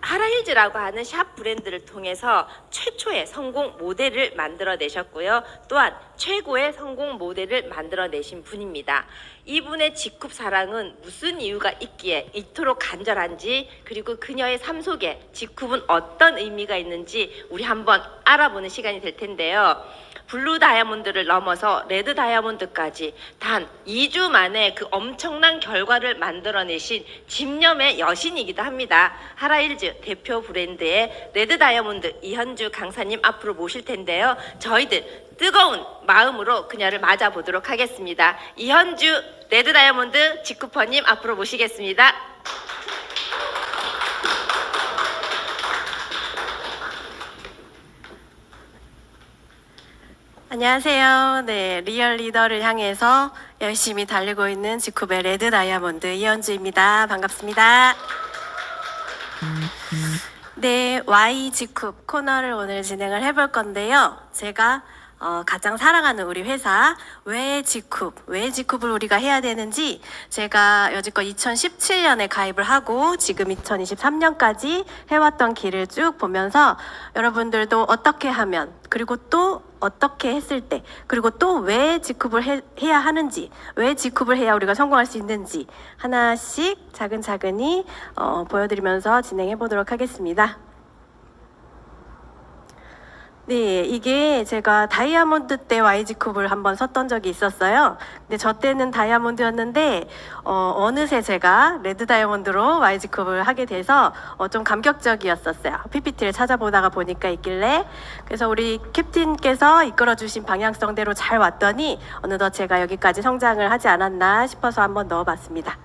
하라힐즈라고 하는 샵 브랜드를 통해서 최초의 성공 모델을 만들어내셨고요. 또한 최고의 성공 모델을 만들어내신 분입니다. 이분의 직급 사랑은 무슨 이유가 있기에 이토록 간절한지, 그리고 그녀의 삶 속에 직급은 어떤 의미가 있는지 우리 한번 알아보는 시간이 될 텐데요. 블루 다이아몬드를 넘어서 레드 다이아몬드까지 단 2주 만에 그 엄청난 결과를 만들어내신 집념의 여신이기도 합니다. 하라힐즈 대표 브랜드의 레드 다이아몬드 이현주 강사님 앞으로 모실 텐데요. 저희들 뜨거운 마음으로 그녀를 맞아보도록 하겠습니다. 이현주 레드 다이아몬드 직구퍼님 앞으로 모시겠습니다. 안녕하세요. 네, 리얼 리더를 향해서 열심히 달리고 있는 지쿱의 레드 다이아몬드 이현주입니다. 반갑습니다. 네, Y 지쿱 코너를 오늘 진행을 해볼 건데요. 제가 가장 사랑하는 우리 회사 왜 지쿱을 우리가 해야 되는지, 제가 여지껏 2017년에 가입을 하고 지금 2023년까지 해왔던 길을 쭉 보면서 여러분들도 어떻게 하면, 그리고 또 어떻게 했을 때, 그리고 또 왜 지쿱을 해야 하는지, 왜 지쿱을 해야 우리가 성공할 수 있는지 하나씩 차근차근히 보여드리면서 진행해 보도록 하겠습니다. 네, 이게 제가 다이아몬드 때 YG쿱을 한번 섰던 적이 있었어요. 근데 저 때는 다이아몬드였는데 어느새 제가 레드 다이아몬드로 YG쿱을 하게 돼서 좀 감격적이었었어요. PPT를 찾아보다가 보니까 있길래. 그래서 우리 캡틴께서 이끌어주신 방향성대로 잘 왔더니 어느덧 제가 여기까지 성장을 하지 않았나 싶어서 한번 넣어봤습니다.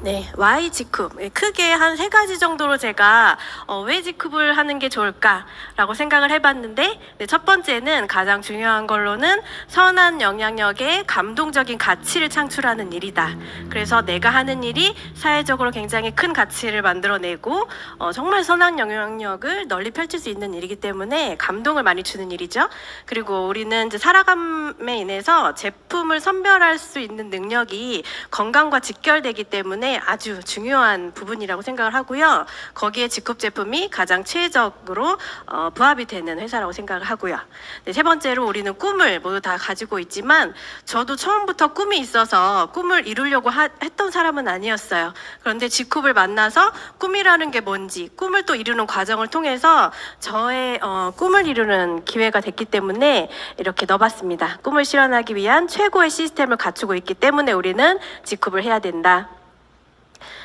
네, Y 지쿱. 크게 한 3가지 정도로 제가 왜 지쿱을 하는 게 좋을까라고 생각을 해봤는데, 네, 첫 번째는 가장 중요한 걸로는 선한 영향력에 감동적인 가치를 창출하는 일이다. 그래서 내가 하는 일이 사회적으로 굉장히 큰 가치를 만들어내고 정말 선한 영향력을 널리 펼칠 수 있는 일이기 때문에 감동을 많이 주는 일이죠. 그리고 우리는 이제 살아감에 인해서 제품을 선별할 수 있는 능력이 건강과 직결되기 때문에 아주 중요한 부분이라고 생각을 하고요. 거기에 지쿱 제품이 가장 최적으로 부합이 되는 회사라고 생각을 하고요. 네, 세 번째로 우리는 꿈을 모두 다 가지고 있지만, 저도 처음부터 꿈이 있어서 꿈을 이루려고 했던 사람은 아니었어요. 그런데 지쿱을 만나서 꿈이라는 게 뭔지, 꿈을 또 이루는 과정을 통해서 저의 꿈을 이루는 기회가 됐기 때문에 이렇게 넣어봤습니다. 꿈을 실현하기 위한 최고의 시스템을 갖추고 있기 때문에 우리는 지쿱을 해야 된다.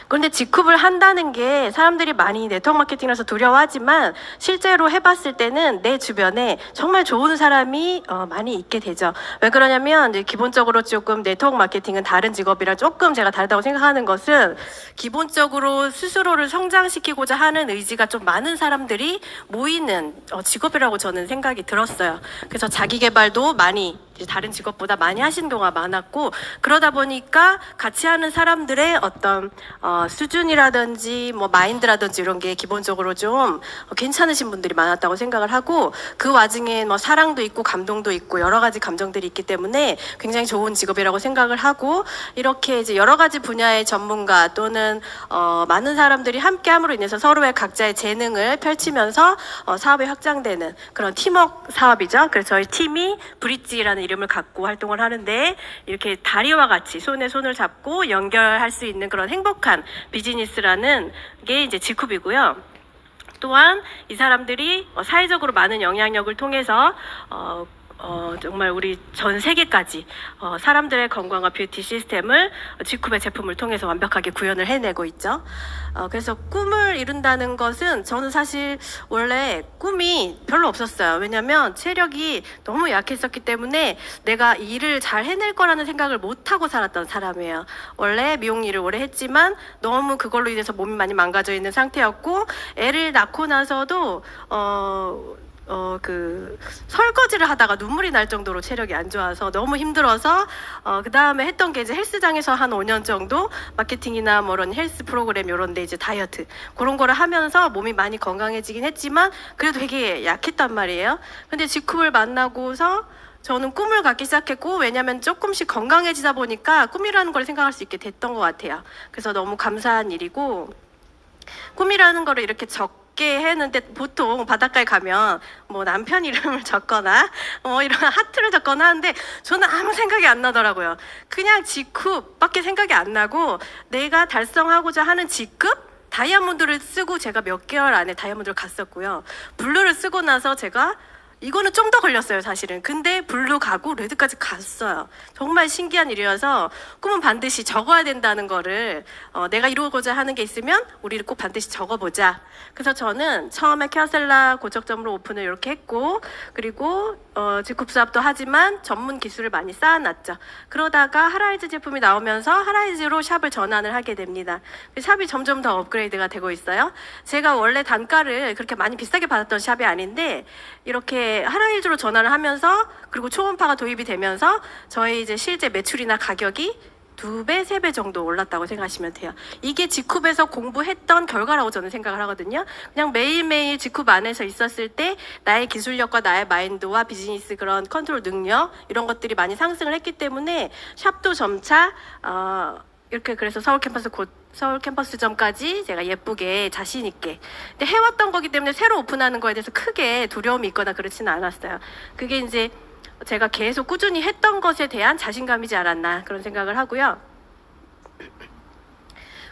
그런데 지쿱을 한다는 게 사람들이 많이 네트워크 마케팅이라서 두려워하지만, 실제로 해봤을 때는 내 주변에 정말 좋은 사람이 많이 있게 되죠. 왜 그러냐면 이제 기본적으로 조금 네트워크 마케팅은 다른 직업이랑 조금 제가 다르다고 생각하는 것은, 기본적으로 스스로를 성장시키고자 하는 의지가 좀 많은 사람들이 모이는 직업이라고 저는 생각이 들었어요. 그래서 자기 개발도 많이 다른 직업보다 많이 하신 경우가 많았고, 그러다 보니까 같이 하는 사람들의 어떤 수준이라든지 뭐 마인드라든지 이런 게 기본적으로 좀 괜찮으신 분들이 많았다고 생각을 하고, 그 와중에 뭐 사랑도 있고 감동도 있고 여러 가지 감정들이 있기 때문에 굉장히 좋은 직업이라고 생각을 하고, 이렇게 이제 여러 가지 분야의 전문가 또는 많은 사람들이 함께함으로 인해서 서로의 각자의 재능을 펼치면서 사업이 확장되는 그런 팀워크 사업이죠. 그래서 저희 팀이 브릿지라는 이름을 갖고 활동을 하는데, 이렇게 다리와 같이 손에 손을 잡고 연결할 수 있는 그런 행복한 비즈니스라는 게 이제 지쿱이고요. 또한 이 사람들이 사회적으로 많은 영향력을 통해서 정말 우리 전 세계까지 사람들의 건강과 뷰티 시스템을 지쿱의 제품을 통해서 완벽하게 구현을 해내고 있죠. 그래서 꿈을 이룬다는 것은, 저는 사실 원래 꿈이 별로 없었어요. 왜냐면 체력이 너무 약했었기 때문에 내가 일을 잘 해낼 거라는 생각을 못하고 살았던 사람이에요. 원래 미용 일을 오래 했지만 너무 그걸로 인해서 몸이 많이 망가져 있는 상태였고, 애를 낳고 나서도 설거지를 하다가 눈물이 날 정도로 체력이 안 좋아서 너무 힘들어서 그 다음에 했던 게 이제 헬스장에서 한 5년 정도 마케팅이나 뭐 이런 헬스 프로그램 이런 데 이제 다이어트 그런 거를 하면서 몸이 많이 건강해지긴 했지만 그래도 되게 약했단 말이에요. 근데 지쿱을 만나고서 저는 꿈을 갖기 시작했고, 왜냐면 조금씩 건강해지다 보니까 꿈이라는 걸 생각할 수 있게 됐던 것 같아요. 그래서 너무 감사한 일이고, 꿈이라는 거를 이렇게 적게 했는데, 보통 바닷가에 가면 뭐 남편 이름을 적거나 뭐 이런 하트를 적거나 하는데, 저는 아무 생각이 안 나더라고요. 그냥 직급밖에 생각이 안 나고, 내가 달성하고자 하는 직급? 다이아몬드를 쓰고 제가 몇 개월 안에 다이아몬드를 갔었고요. 블루를 쓰고 나서 제가 이거는 좀 더 걸렸어요, 사실은. 근데 블루 가고 레드까지 갔어요. 정말 신기한 일이어서 꿈은 반드시 적어야 된다는 거를, 내가 이루고자 하는 게 있으면 우리를 꼭 반드시 적어보자. 그래서 저는 처음에 케어셀라 고척점으로 오픈을 이렇게 했고, 그리고 직급 사업도 하지만 전문 기술을 많이 쌓아놨죠. 그러다가 하라이즈 제품이 나오면서 하라이즈로 샵을 전환을 하게 됩니다. 샵이 점점 더 업그레이드가 되고 있어요. 제가 원래 단가를 그렇게 많이 비싸게 받았던 샵이 아닌데, 이렇게 하라이즈로 전환을 하면서, 그리고 초음파가 도입이 되면서 저희 이제 실제 매출이나 가격이 2배, 3배 정도 올랐다고 생각하시면 돼요. 이게 직쿱에서 공부했던 결과라고 저는 생각을 하거든요. 그냥 매일매일 직쿱 안에서 있었을 때 나의 기술력과 나의 마인드와 비즈니스 그런 컨트롤 능력, 이런 것들이 많이 상승을 했기 때문에 샵도 점차 이렇게, 그래서 서울 캠퍼스점까지 제가 예쁘게 자신 있게 근데 해왔던 거기 때문에 새로 오픈하는 거에 대해서 크게 두려움이 있거나 그렇지는 않았어요. 그게 이제 제가 계속 꾸준히 했던 것에 대한 자신감이지 않았나, 그런 생각을 하고요.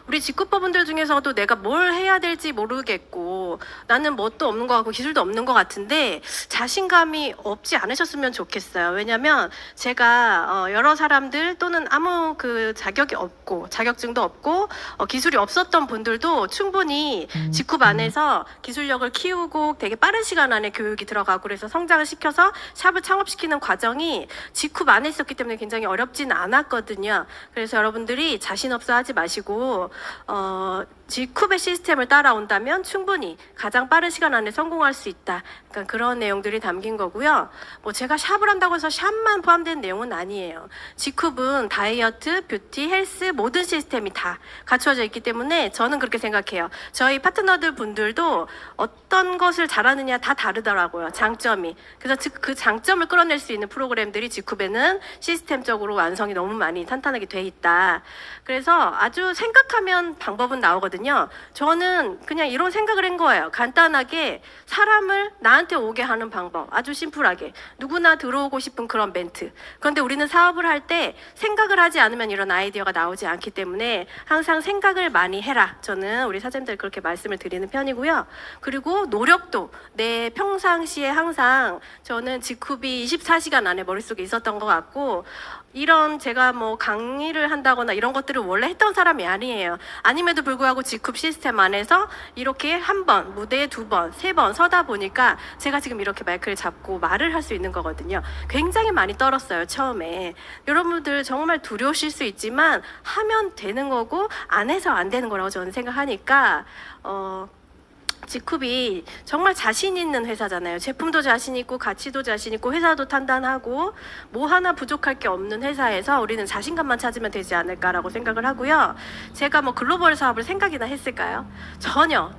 우리 직급법원들 중에서도 내가 뭘 해야 될지 모르겠고, 나는 뭣도 없는 것 같고 기술도 없는 것 같은데 자신감이 없지 않으셨으면 좋겠어요. 왜냐면 제가 여러 사람들 또는 아무 그 자격이 없고 자격증도 없고 기술이 없었던 분들도 충분히 직급 안에서 기술력을 키우고 되게 빠른 시간 안에 교육이 들어가고 그래서 성장을 시켜서 샵을 창업시키는 과정이 직급 안에 있었기 때문에 굉장히 어렵진 않았거든요. 그래서 여러분들이 자신 없어 하지 마시고 직쿱의 시스템을 따라온다면 충분히 가장 빠른 시간 안에 성공할 수 있다. 그러니까 그런 내용들이 담긴 거고요. 뭐 제가 샵을 한다고 해서 샵만 포함된 내용은 아니에요. 직쿱은 다이어트, 뷰티, 헬스 모든 시스템이 다 갖추어져 있기 때문에 저는 그렇게 생각해요. 저희 파트너들 분들도 어떤 것을 잘하느냐 다 다르더라고요. 장점이. 그래서 그 장점을 끌어낼 수 있는 프로그램들이 직쿱에는 시스템적으로 완성이 너무 많이 탄탄하게 돼 있다. 그래서 아주 생각하면 방법은 나오거든요. 저는 그냥 이런 생각을 한 거예요. 간단하게 사람을 나한테 오게 하는 방법, 아주 심플하게 누구나 들어오고 싶은 그런 멘트. 그런데 우리는 사업을 할 때 생각을 하지 않으면 이런 아이디어가 나오지 않기 때문에 항상 생각을 많이 해라. 저는 우리 사장님들 그렇게 말씀을 드리는 편이고요. 그리고 노력도 내 평상시에 항상 저는 직쿱이 24시간 안에 머릿속에 있었던 것 같고, 이런 제가 뭐 강의를 한다거나 이런 것들을 원래 했던 사람이 아니에요. 아님에도 불구하고 직쿱 시스템 안에서 이렇게 한 번, 무대에 2번, 3번 서다 보니까 제가 지금 이렇게 마이크를 잡고 말을 할 수 있는 거거든요. 굉장히 많이 떨었어요, 처음에. 여러분들 정말 두려우실 수 있지만 하면 되는 거고 안 해서 안 되는 거라고 저는 생각하니까 직쿱이 정말 자신 있는 회사잖아요. 제품도 자신 있고 가치도 자신 있고 회사도 탄탄하고 뭐 하나 부족할 게 없는 회사에서 우리는 자신감만 찾으면 되지 않을까라고 생각을 하고요. 제가 뭐 글로벌 사업을 생각이나 했을까요? 전혀.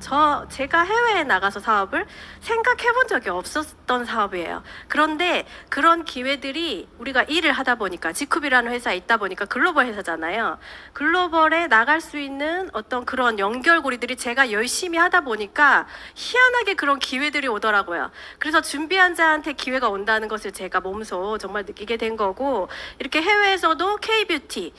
제가 해외에 나가서 사업을 생각해 본 적이 없었던 사업이에요. 그런데 그런 기회들이 우리가 일을 하다 보니까, 직쿱이라는 회사에 있다 보니까 글로벌 회사잖아요. 글로벌에 나갈 수 있는 어떤 그런 연결고리들이 제가 열심히 하다 보니까 희한하게 그런 기회들이 오더라고요. 그래서 준비한 자한테 기회가 온다는 것을 제가 몸소 정말 느끼게 된 거고, 이렇게 해외에서도 K-뷰티,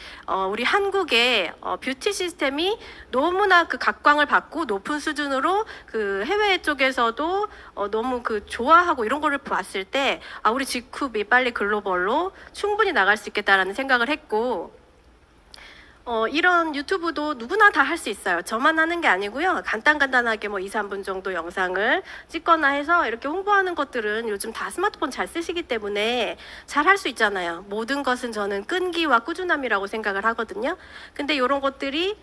우리 한국의 뷰티 시스템이 너무나 그 각광을 받고 높은 수준으로 그 해외 쪽에서도 너무 그 좋아하고 이런 거를 봤을 때 우리 직쿱이 빨리 글로벌로 충분히 나갈 수 있겠다라는 생각을 했고, 이런 유튜브도 누구나 다 할 수 있어요. 저만 하는 게 아니고요. 간단하게 뭐 2, 3분 정도 영상을 찍거나 해서 이렇게 홍보하는 것들은 요즘 다 스마트폰 잘 쓰시기 때문에 잘 할 수 있잖아요. 모든 것은 저는 끈기와 꾸준함이라고 생각을 하거든요. 근데 이런 것들이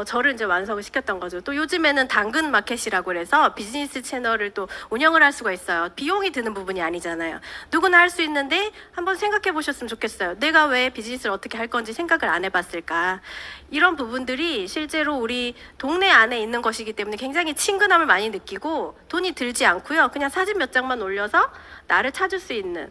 저를 이제 완성을 시켰던 거죠. 또 요즘에는 당근 마켓이라고 해서 비즈니스 채널을 또 운영을 할 수가 있어요. 비용이 드는 부분이 아니잖아요. 누구나 할 수 있는데 한번 생각해 보셨으면 좋겠어요. 내가 왜 비즈니스를 어떻게 할 건지 생각을 안 해봤을까. 이런 부분들이 실제로 우리 동네 안에 있는 것이기 때문에 굉장히 친근함을 많이 느끼고 돈이 들지 않고요. 그냥 사진 몇 장만 올려서 나를 찾을 수 있는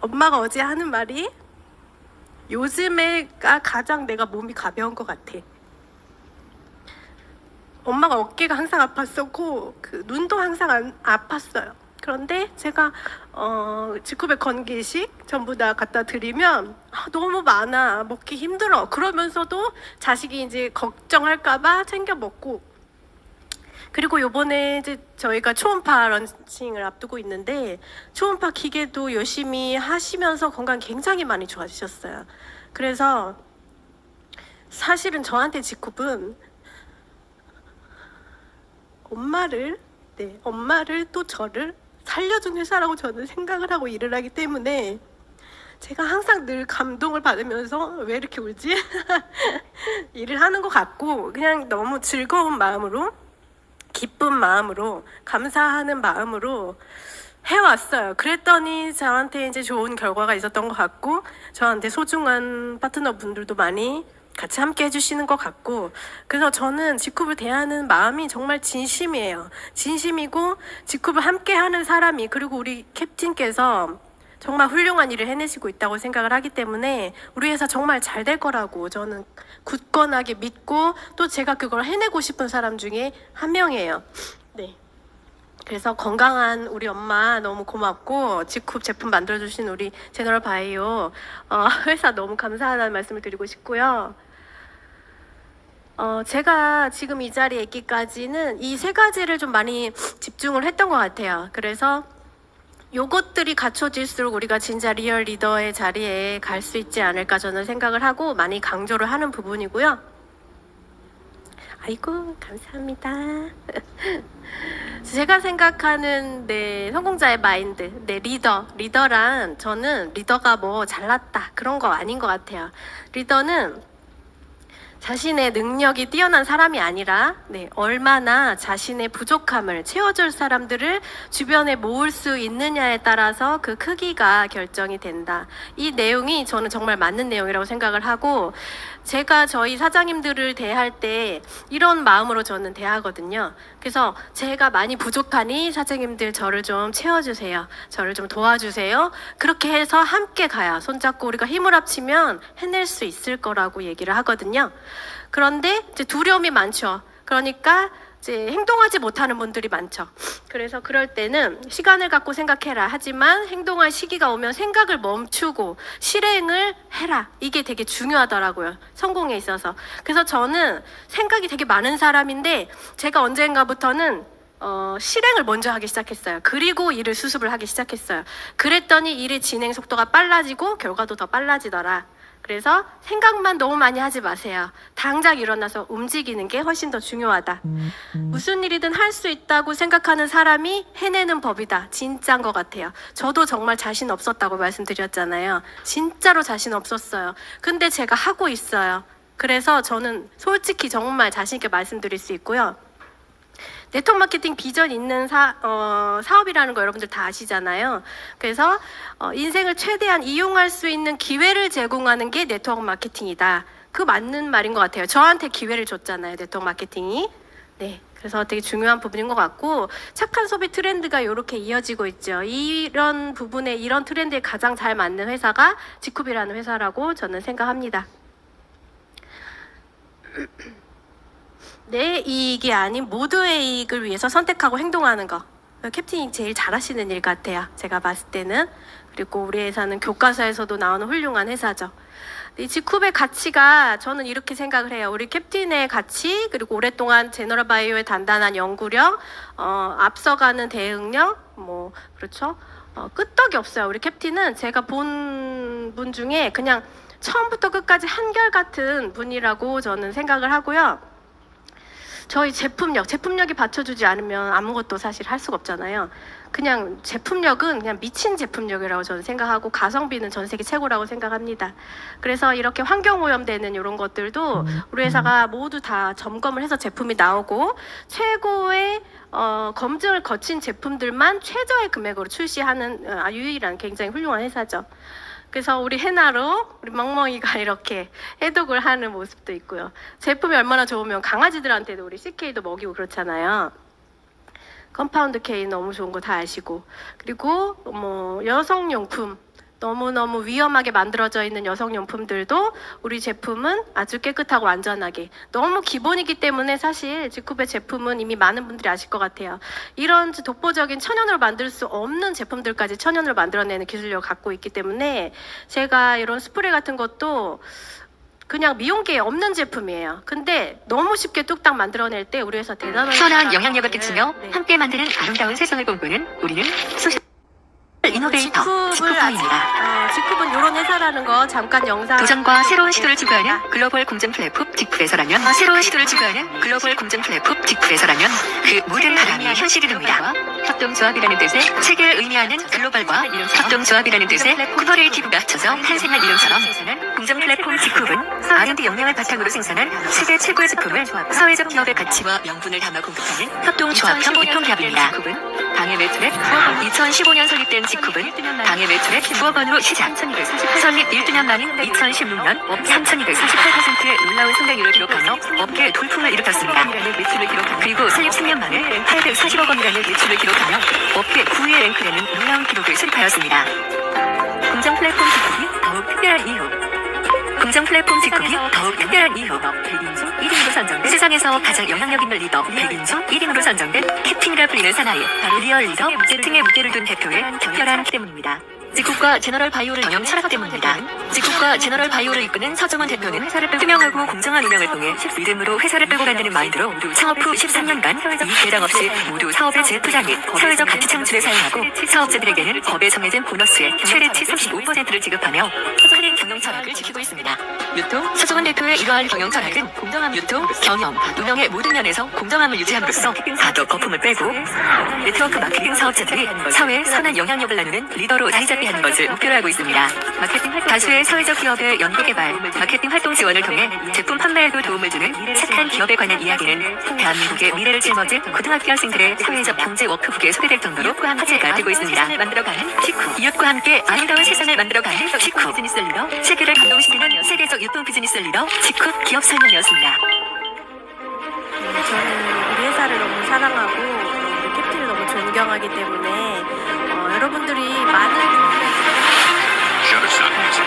엄마가 어제 하는 말이 요즘에가 가장 내가 몸이 가벼운 것 같아. 엄마가 어깨가 항상 아팠었고 눈도 항상 아팠어요. 그런데 제가 지쿠백 건기식 전부 다 갖다 드리면 너무 많아, 먹기 힘들어. 그러면서도 자식이 이제 걱정할까봐 챙겨 먹고. 그리고 요번에 이제 저희가 초음파 런칭을 앞두고 있는데 초음파 기계도 열심히 하시면서 건강 굉장히 많이 좋아지셨어요. 그래서 사실은 저한테 지쿱은 엄마를 또 저를 살려준 회사라고 저는 생각을 하고 일을 하기 때문에 제가 항상 늘 감동을 받으면서 왜 이렇게 울지? 일을 하는 것 같고 그냥 너무 즐거운 마음으로 기쁜 마음으로 감사하는 마음으로 해왔어요. 그랬더니 저한테 이제 좋은 결과가 있었던 것 같고 저한테 소중한 파트너분들도 많이 같이 함께 해주시는 것 같고 그래서 저는 지쿱을 대하는 마음이 정말 진심이에요. 진심이고 지쿱을 함께 하는 사람이 그리고 우리 캡틴께서 정말 훌륭한 일을 해내시고 있다고 생각을 하기 때문에 우리 회사 정말 잘 될 거라고 저는 굳건하게 믿고 또 제가 그걸 해내고 싶은 사람 중에 한 명이에요. 네. 그래서 건강한 우리 엄마 너무 고맙고 지쿱 제품 만들어주신 우리 제너럴 바이오 회사 너무 감사하다는 말씀을 드리고 싶고요. 제가 지금 이 자리에 있기까지는 이 세 가지를 좀 많이 집중을 했던 것 같아요. 그래서 요것들이 갖춰질수록 우리가 진짜 리얼 리더의 자리에 갈 수 있지 않을까 저는 생각을 하고 많이 강조를 하는 부분이고요. 아이고 감사합니다. 제가 생각하는 성공자의 마인드, 리더란 저는 리더가 뭐 잘났다 그런 거 아닌 것 같아요. 리더는 자신의 능력이 뛰어난 사람이 아니라 얼마나 자신의 부족함을 채워줄 사람들을 주변에 모을 수 있느냐에 따라서 그 크기가 결정이 된다. 이 내용이 저는 정말 맞는 내용이라고 생각을 하고 제가 저희 사장님들을 대할 때 이런 마음으로 저는 대하거든요. 그래서 제가 많이 부족하니 사장님들 저를 좀 채워주세요. 저를 좀 도와주세요. 그렇게 해서 함께 가야 손잡고 우리가 힘을 합치면 해낼 수 있을 거라고 얘기를 하거든요. 그런데 이제 두려움이 많죠. 그러니까 이제 행동하지 못하는 분들이 많죠. 그래서 그럴 때는 시간을 갖고 생각해라. 하지만 행동할 시기가 오면 생각을 멈추고 실행을 해라. 이게 되게 중요하더라고요. 성공에 있어서. 그래서 저는 생각이 되게 많은 사람인데 제가 언젠가부터는 실행을 먼저 하기 시작했어요. 그리고 일을 수습을 하기 시작했어요. 그랬더니 일의 진행 속도가 빨라지고 결과도 더 빨라지더라. 그래서 생각만 너무 많이 하지 마세요. 당장 일어나서 움직이는 게 훨씬 더 중요하다. 무슨 일이든 할 수 있다고 생각하는 사람이 해내는 법이다. 진짜인 것 같아요. 저도 정말 자신 없었다고 말씀드렸잖아요. 진짜로 자신 없었어요. 근데 제가 하고 있어요. 그래서 저는 솔직히 정말 자신 있게 말씀드릴 수 있고요. 네트워크 마케팅 비전 있는 사업이라는 거 여러분들 다 아시잖아요. 그래서 인생을 최대한 이용할 수 있는 기회를 제공하는 게 네트워크 마케팅이다. 그 맞는 말인 것 같아요. 저한테 기회를 줬잖아요, 네트워크 마케팅이. 네, 그래서 되게 중요한 부분인 것 같고 착한 소비 트렌드가 이렇게 이어지고 있죠. 이런 부분에 이런 트렌드에 가장 잘 맞는 회사가 지쿱이라는 회사라고 저는 생각합니다. 내 이익이 아닌 모두의 이익을 위해서 선택하고 행동하는 거. 캡틴이 제일 잘하시는 일 같아요. 제가 봤을 때는. 그리고 우리 회사는 교과서에서도 나오는 훌륭한 회사죠. 이 지쿱의 가치가 저는 이렇게 생각을 해요. 우리 캡틴의 가치 그리고 오랫동안 제너럴 바이오의 단단한 연구력, 앞서가는 대응력, 그렇죠. 끄떡이 없어요. 우리 캡틴은 제가 본 분 중에 그냥 처음부터 끝까지 한결같은 분이라고 저는 생각을 하고요. 저희 제품력이 받쳐주지 않으면 아무것도 사실 할 수가 없잖아요. 그냥 제품력은 그냥 미친 제품력이라고 저는 생각하고 가성비는 전 세계 최고라고 생각합니다. 그래서 이렇게 환경오염되는 이런 것들도 우리 회사가 모두 다 점검을 해서 제품이 나오고 최고의 검증을 거친 제품들만 최저의 금액으로 출시하는 유일한 굉장히 훌륭한 회사죠. 그래서 우리 해나로 우리 멍멍이가 이렇게 해독을 하는 모습도 있고요. 제품이 얼마나 좋으면 강아지들한테도 우리 CK도 먹이고 그렇잖아요. 컴파운드 K 너무 좋은 거 다 아시고 그리고 여성용품 너무너무 위험하게 만들어져 있는 여성용품들도 우리 제품은 아주 깨끗하고 안전하게, 너무 기본이기 때문에 사실 지쿱의 제품은 이미 많은 분들이 아실 것 같아요. 이런 독보적인 천연으로 만들 수 없는 제품들까지 천연으로 만들어내는 기술력을 갖고 있기 때문에 제가 이런 스프레이 같은 것도 그냥 미용계에 없는 제품이에요. 근데 너무 쉽게 뚝딱 만들어낼 때 우리 회사 대단한 선한 영향력을 끼치며 네. 함께 만드는 아름다운 세상을 꿈꾸는 우리는 소셜 이노베이터 지쿠퍼입니다. 지쿱은 이런 회사라는 거 잠깐 영상 도전과 새로운 시도를 추구하는 글로벌 공정 플랫폼 지쿠에서라면 그 모든 바람이 현실이 됩니다. 협동조합이라는 뜻의 세계를 의미하는 글로벌과 협동조합이라는 뜻의 코퍼레이티브가 합쳐져 탄생한 이름처럼 공정 플랫폼 지쿱은 R&D 역량을 바탕으로 생산한 세계 최고의 제품을 사회적 기업의 가치와 명분을 담아 공급하는 협동조합형 유통기업입니다. 당해 매출액 2015년 설립된 지쿱은 당해 매출액 9억 원으로 시작. 설립 1주년 만인 2016년 3,248%의 놀라운 성장률을 기록하며 업계 돌풍을 일으켰습니다. 그리고 설립 10년 만에 840억 원이라는 매출을 기록하며 업계 9위에 랭크되는 놀라운 기록을 수립하였습니다. 공정 플랫폼 지쿱이 더욱 특별한 이유. 100인 중 1인으로 선정된 세상에서 가장 영향력 있는 리더 100인 중 1인으로 선정된 캡틴이라 불리는 사나이 바로 리얼 리더 캡틴의 무게를 둔 대표의 특별한 때문입니다. 지쿱과 제너럴 바이오를 경영 철학 때문입니다. 지쿱과 제너럴 바이오를 이끄는 서정원 대표는 투명하고 공정한 운영을 통해 믿음으로 회사를 끌고 간다는 마인드로 창업 후 13년간 이익 배당 없이 모두 사업의 재투자 및 사회적 가치 창출에 사용하고 사업자들에게는 법에 정해진 보너스의 최대치 35%를 지급하며 서정원의 경영 철학을 지키고 있습니다. 유통 서정원 대표의 이러한 경영 철학은 유통, 경영, 운영의 모든 면에서 공정함을 유지함으로써 가덕 거품을 빼고 네트워크 마케팅 사업자들이 사회에 선한 영향력을 나누는 리더로 자리 잡게 하는 것을 목표로 하고 있습니다. 다수의 사회적 기업의 연구개발, 마케팅 활동 지원을 통해 제품 판매에도 도움을 주는 착한 기업에 관한 이야기는 대한민국의 미래를 짊어질 고등학교 학생들의 사회적 경제 워크북에 소개될 정도로 화제가 되고 있습니다. 이웃과 함께 아름다운 세상을 만들어가는 지쿱. 세계를 감동시키는 세계적 유통 비즈니스 리더 지쿱 기업 설명이었습니다. 저는 우리 회사를 너무 사랑하고 우리 캡틴을 너무 존경하기 때문에 여러분들이 많은 Shutterstock Music.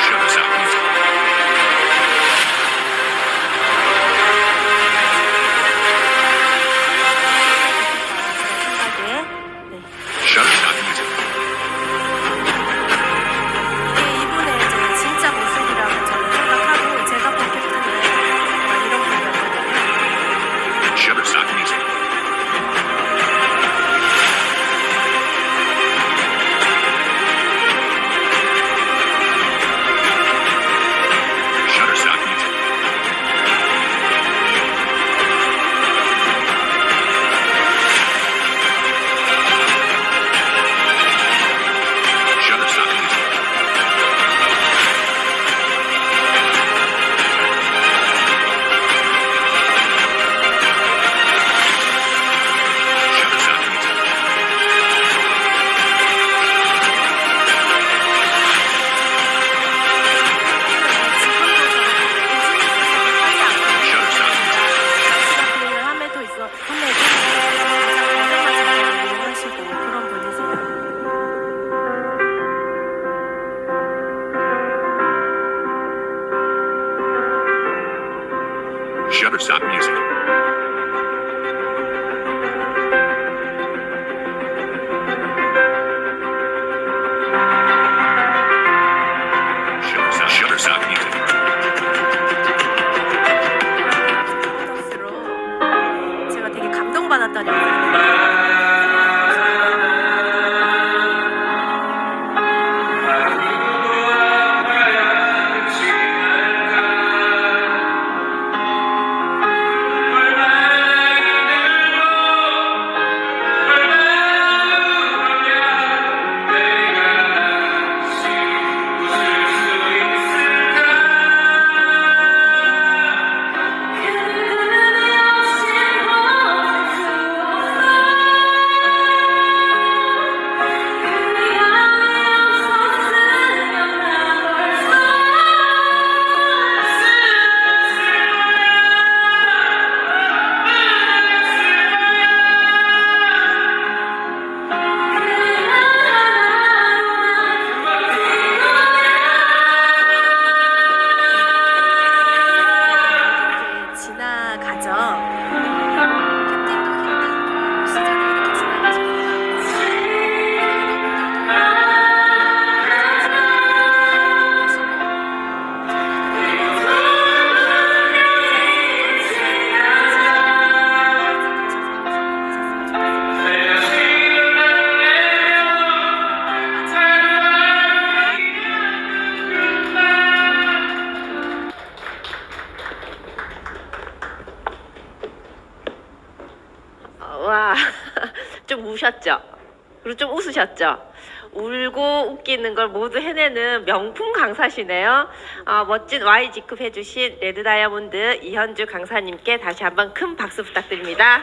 Shutterstock Music. 생각에 Shutterstock Music. 이분의 이제 진짜 모습이라고 저는 생각하고 제가 본 캡틴은 이런 분이었거든요. Shutterstock Music. Shutterstock Music. Shutterstock Music. Shutterstock Music. Shutterstock Music. 일을 함에도 함에도 가장 하시고 그런 분이세요. Shutterstock Music. Shutterstock Music. 프로덕스로 제가 되게 감동받았던 영상이에요. 캡틴도 힘든 그 시절을 이렇게 와, 좀 우셨죠? 그리고 좀 웃으셨죠? 울고 웃기는 걸 모두 해내는 명품 강사시네요. 멋진 Y 직급 해주신 레드 다이아몬드 이현주 강사님께 다시 한번 큰 박수 부탁드립니다.